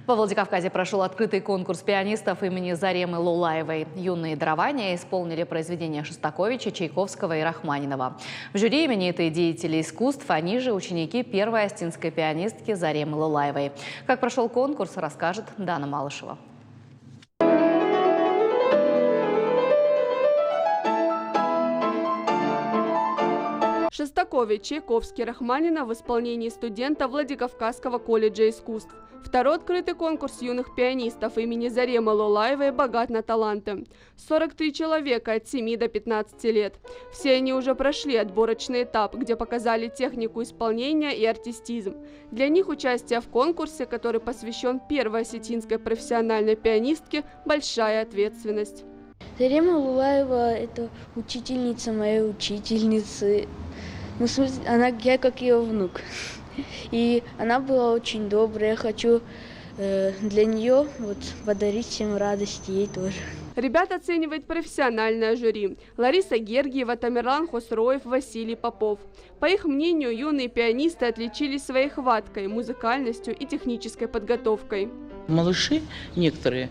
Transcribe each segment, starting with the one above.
Во Владикавказе прошел открытый конкурс пианистов имени Заремы Лулаевой. Юные дарования исполнили произведения Шостаковича, Чайковского и Рахманинова. В жюри именитые деятели искусств, они же ученики первой остинской пианистки Заремы Лулаевой. Как прошел конкурс, расскажет Дана Малышева. Шостакович, Чайковский, Рахманинов в исполнении студента Владикавказского колледжа искусств. Второй открытый конкурс юных пианистов имени Заремы Лулаевой богат на таланты. 43 человека от 7 до 15 лет. Все они уже прошли отборочный этап, где показали технику исполнения и артистизм. Для них участие в конкурсе, который посвящен первой осетинской профессиональной пианистке, большая ответственность. Зарема Лулаева – это учительница моей учительницы. Ну, в смысле, я как ее внук. И она была очень добрая. Я хочу для нее подарить всем радость, ей тоже. Ребят оценивает профессиональное жюри. Лариса Гергиева, Тамерлан Хосроев, Василий Попов. По их мнению, юные пианисты отличились своей хваткой, музыкальностью и технической подготовкой. Малыши некоторые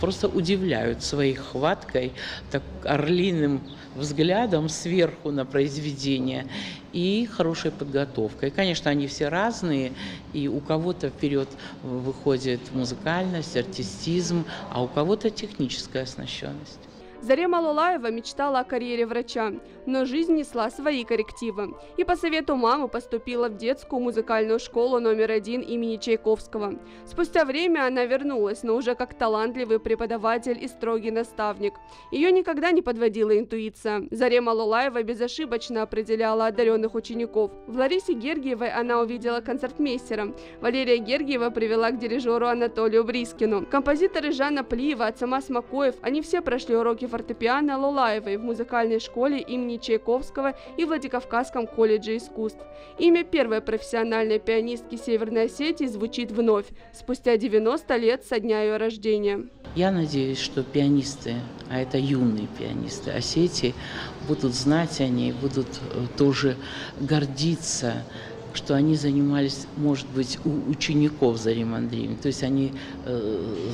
просто удивляют своей хваткой, так орлиным взглядом сверху на произведение и хорошей подготовкой. Конечно, они все разные, и у кого-то вперед выходит музыкальность, артистизм, а у кого-то техническая оснащенность. Зарема Лулаева мечтала о карьере врача, но жизнь несла свои коррективы. И по совету мамы поступила в детскую музыкальную школу номер 1 имени Чайковского. Спустя время она вернулась, но уже как талантливый преподаватель и строгий наставник. Ее никогда не подводила интуиция. Зарема Лулаева безошибочно определяла одаренных учеников. В Ларисе Гергиевой она увидела концертмейстера. Валерия Гергиева привела к дирижеру Анатолию Брискину. Композиторы Жанна Плиева, Ацама Смакоев, они все прошли уроки фортепиано Лулаевой в музыкальной школе имени Чайковского и Владикавказском колледже искусств. Имя первой профессиональной пианистки Северной Осетии звучит вновь, спустя 90 лет со дня ее рождения. Я надеюсь, что пианисты, а это юные пианисты Осетии, будут знать о ней, будут тоже гордиться, что они занимались, может быть, у учеников Заремы Андреевны, то есть они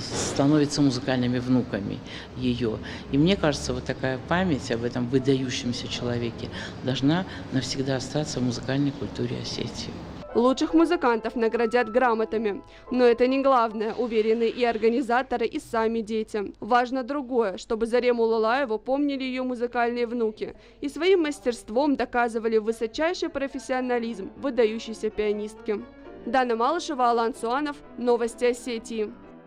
становятся музыкальными внуками ее. И мне кажется, вот такая память об этом выдающемся человеке должна навсегда остаться в музыкальной культуре Осетии. Лучших музыкантов наградят грамотами. Но это не главное, уверены и организаторы, и сами дети. Важно другое, чтобы Зарему Лулаеву помнили ее музыкальные внуки и своим мастерством доказывали высочайший профессионализм выдающейся пианистки. Дана Малышева, Алан Суанов. Новости Осетии.